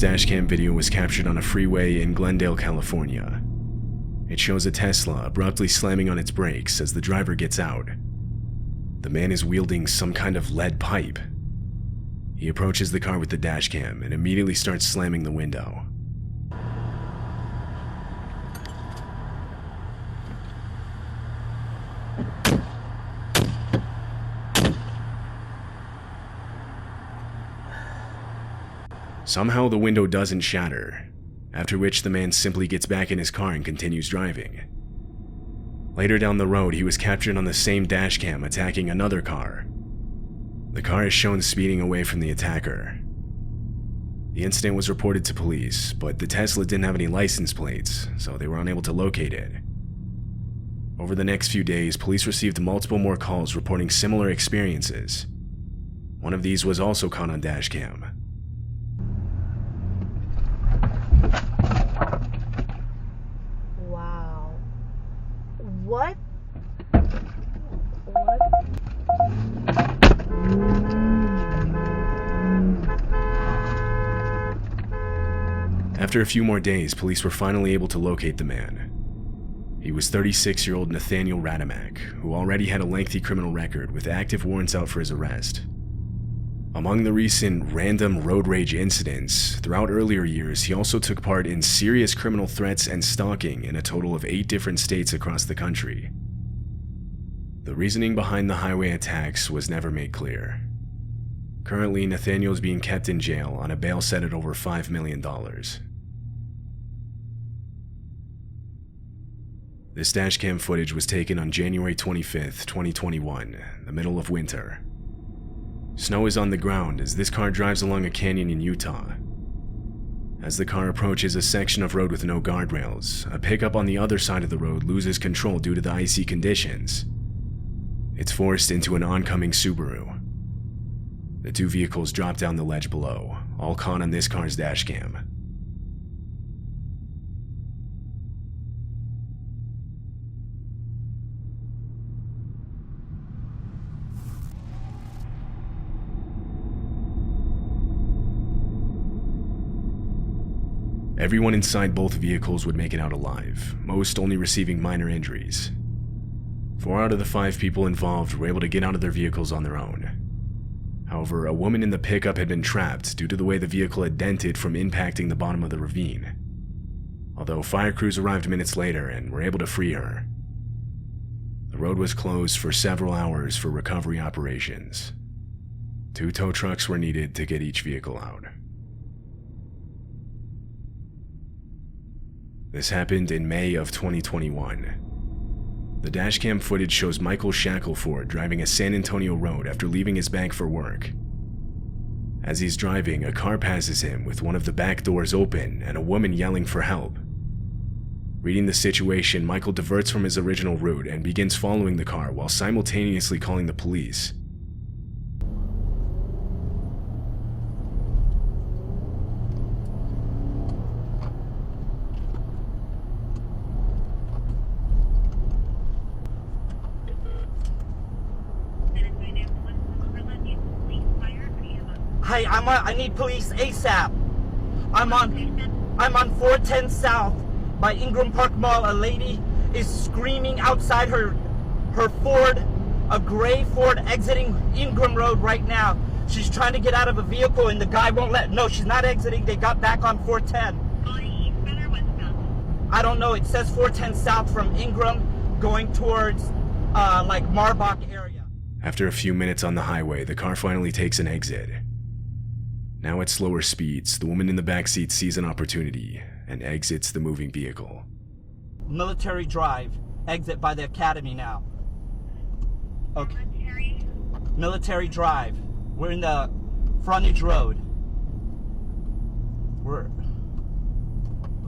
dashcam video was captured on a freeway in Glendale, California. It shows a Tesla abruptly slamming on its brakes as the driver gets out. The man is wielding some kind of lead pipe. He approaches the car with the dashcam and immediately starts slamming the window. Somehow the window doesn't shatter, after which the man simply gets back in his car and continues driving. Later down the road, he was captured on the same dashcam attacking another car. The car is shown speeding away from the attacker. The incident was reported to police, but the Tesla didn't have any license plates, so they were unable to locate it. Over the next few days, police received multiple more calls reporting similar experiences. One of these was also caught on dashcam. Wow. What? After a few more days, police were finally able to locate the man. He was 36-year-old Nathaniel Radamak, who already had a lengthy criminal record with active warrants out for his arrest. Among the recent random road rage incidents, throughout earlier years, he also took part in serious criminal threats and stalking in a total of 8 different states across the country. The reasoning behind the highway attacks was never made clear. Currently, Nathaniel is being kept in jail on a bail set at over $5 million. This dashcam footage was taken on January 25th, 2021, the middle of winter. Snow is on the ground as this car drives along a canyon in Utah. As the car approaches a section of road with no guardrails, a pickup on the other side of the road loses control due to the icy conditions. It's forced into an oncoming Subaru. The 2 vehicles drop down the ledge below, all caught on this car's dashcam. Everyone inside both vehicles would make it out alive, most only receiving minor injuries. 4 out of the 5 people involved were able to get out of their vehicles on their own. However, a woman in the pickup had been trapped due to the way the vehicle had dented from impacting the bottom of the ravine. Although fire crews arrived minutes later and were able to free her. The road was closed for several hours for recovery operations. 2 tow trucks were needed to get each vehicle out. This happened in May of 2021. The dashcam footage shows Michael Shackelford driving a San Antonio road after leaving his bank for work. As he's driving, a car passes him with one of the back doors open and a woman yelling for help. Reading the situation, Michael diverts from his original route and begins following the car while simultaneously calling the police. Hey, I need police ASAP. I'm on 410 South by Ingram Park Mall. A lady is screaming outside her Ford, a gray Ford exiting Ingram Road right now. She's trying to get out of a vehicle and the guy won't let. No, she's not exiting. They got back on 410. I don't know. It says 410 South from Ingram going towards like Marbach area. After a few minutes on the highway, the car finally takes an exit. Now at slower speeds, the woman in the backseat sees an opportunity and exits the moving vehicle. Military Drive. Exit by the academy now. Okay. Military Drive. We're in the frontage road. What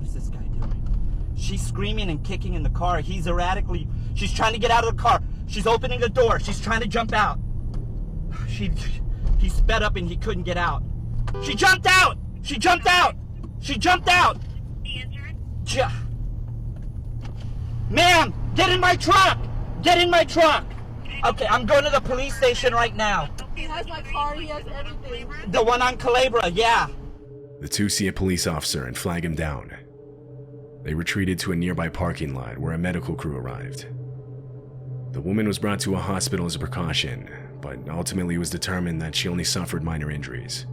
is this guy doing? She's screaming and kicking in the car. He's erratically. She's trying to get out of the car. She's opening the door. She's trying to jump out. He sped up and he couldn't get out. She jumped out! She jumped out! She jumped out! Ma'am, get in my truck! Get in my truck! Okay, I'm going to the police station right now. He has my car, he has everything. The one on Calabria, yeah. The two see a police officer and flag him down. They retreated to a nearby parking lot where a medical crew arrived. The woman was brought to a hospital as a precaution, but ultimately it was determined that she only suffered minor injuries.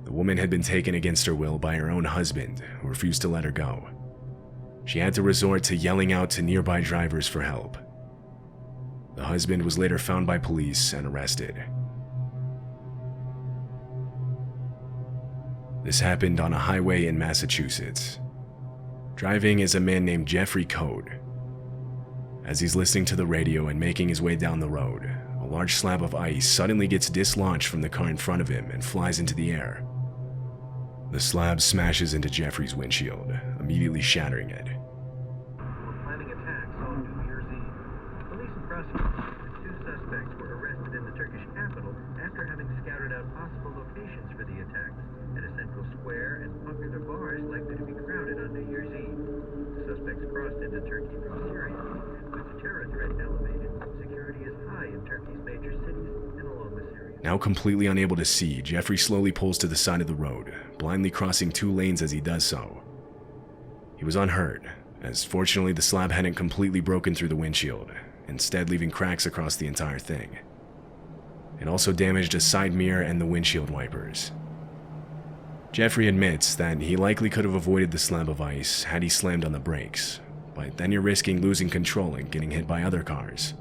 The woman had been taken against her will by her own husband, who refused to let her go. She had to resort to yelling out to nearby drivers for help. The husband was later found by police and arrested. This happened on a highway in Massachusetts. Driving is a man named Jeffrey Code. As he's listening to the radio and making his way down the road, a large slab of ice suddenly gets dislodged from the car in front of him and flies into the air. The slab smashes into Jeffrey's windshield, immediately shattering it. We're planning attacks on New Year's Eve. Police and prosecutors and two suspects were arrested in the Turkish capital after having scouted out possible locations for the attacks at a central square and popular bars likely to be crowded on New Year's Eve. The suspects crossed into Turkey from Syria. With the terror threat elevated, security is high in Turkey's major cities and along the Syrian. Now completely unable to see, Jeffrey slowly pulls to the side of the road, blindly crossing two lanes as he does so. He was unhurt, as fortunately the slab hadn't completely broken through the windshield, instead leaving cracks across the entire thing. It also damaged a side mirror and the windshield wipers. Jeffrey admits that he likely could have avoided the slab of ice had he slammed on the brakes, but then you're risking losing control and getting hit by other cars,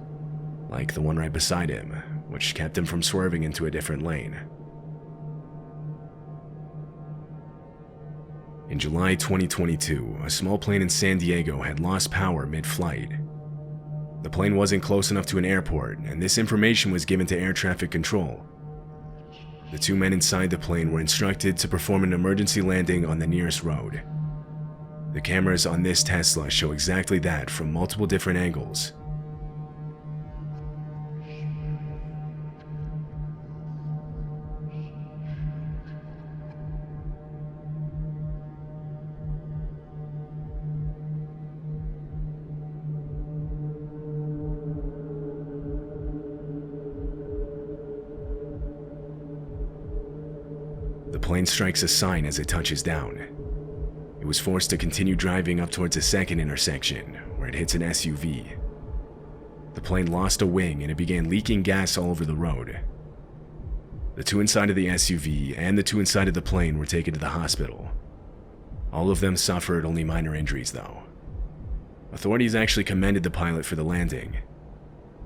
like the one right beside him, which kept him from swerving into a different lane. In July 2022, a small plane in San Diego had lost power mid-flight. The plane wasn't close enough to an airport, and this information was given to air traffic control. The two men inside the plane were instructed to perform an emergency landing on the nearest road. The cameras on this Tesla show exactly that from multiple different angles. The plane strikes a sign as it touches down. It was forced to continue driving up towards a second intersection, where it hits an SUV. The plane lost a wing and it began leaking gas all over the road. The two inside of the SUV and the two inside of the plane were taken to the hospital. All of them suffered only minor injuries, though. Authorities actually commended the pilot for the landing.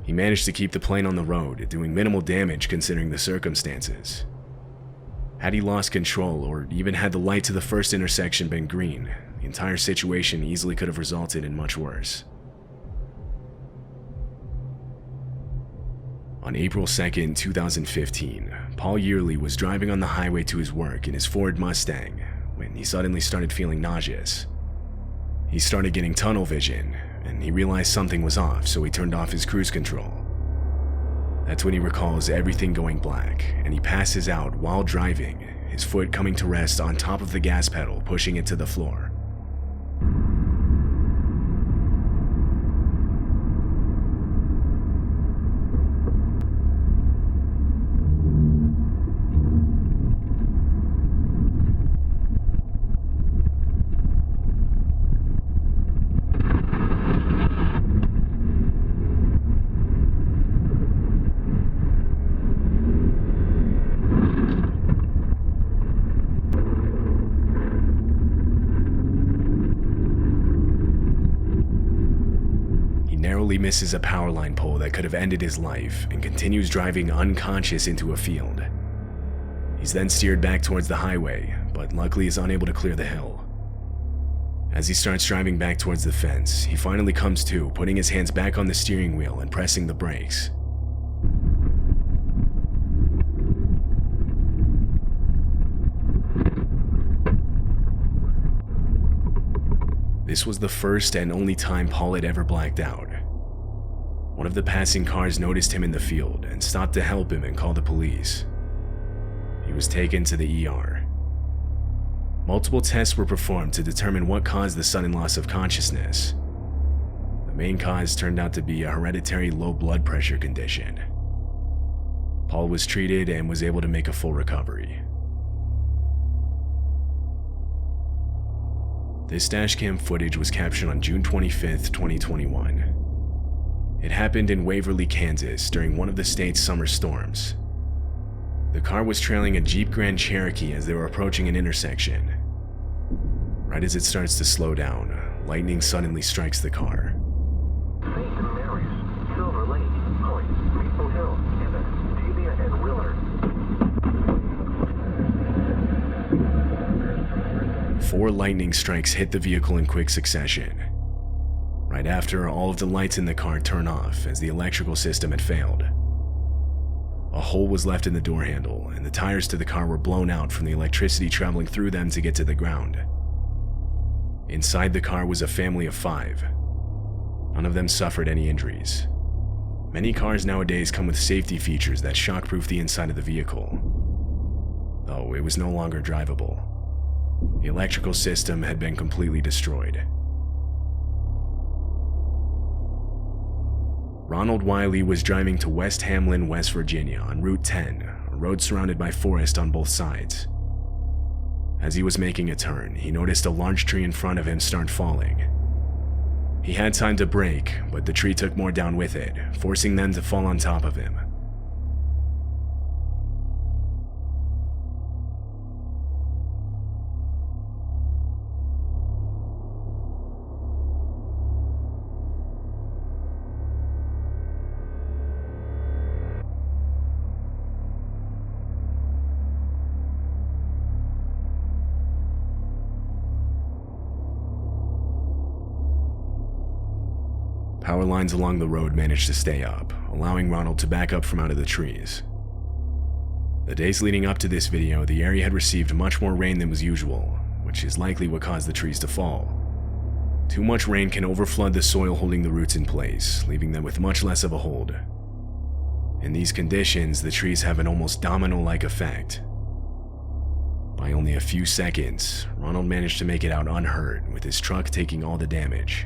He managed to keep the plane on the road, doing minimal damage considering the circumstances. Had he lost control, or even had the light to the first intersection been green, the entire situation easily could have resulted in much worse. On April 2nd, 2015, Paul Yearly was driving on the highway to his work in his Ford Mustang when he suddenly started feeling nauseous. He started getting tunnel vision, and he realized something was off, so he turned off his cruise control. That's when he recalls everything going black, and he passes out while driving, his foot coming to rest on top of the gas pedal, pushing it to the floor. Narrowly misses a power line pole that could have ended his life and continues driving unconscious into a field. He's then steered back towards the highway, but luckily is unable to clear the hill. As he starts driving back towards the fence, he finally comes to, putting his hands back on the steering wheel and pressing the brakes. This was the first and only time Paul had ever blacked out. One of the passing cars noticed him in the field and stopped to help him and call the police. He was taken to the ER. Multiple tests were performed to determine what caused the sudden loss of consciousness. The main cause turned out to be a hereditary low blood pressure condition. Paul was treated and was able to make a full recovery. This dashcam footage was captured on June 25th, 2021. It happened in Waverly, Kansas during one of the state's summer storms. The car was trailing a Jeep Grand Cherokee as they were approaching an intersection. Right as it starts to slow down, lightning suddenly strikes the car. St. Mary's, Silver Lake, Point, Maple Hill, Evans, Tavia, and Willard. 4 lightning strikes hit the vehicle in quick succession. Right after, all of the lights in the car turn off as the electrical system had failed. A hole was left in the door handle, and the tires to the car were blown out from the electricity traveling through them to get to the ground. Inside the car was a family of 5. None of them suffered any injuries. Many cars nowadays come with safety features that shockproof the inside of the vehicle, though it was no longer drivable. The electrical system had been completely destroyed. Ronald Wiley was driving to West Hamlin, West Virginia on Route 10, a road surrounded by forest on both sides. As he was making a turn, he noticed a large tree in front of him start falling. He had time to brake, but the tree took more down with it, forcing them to fall on top of him. Power lines along the road managed to stay up, allowing Ronald to back up from out of the trees. The days leading up to this video, the area had received much more rain than was usual, which is likely what caused the trees to fall. Too much rain can overflood the soil holding the roots in place, leaving them with much less of a hold. In these conditions, the trees have an almost domino-like effect. By only a few seconds, Ronald managed to make it out unhurt, with his truck taking all the damage.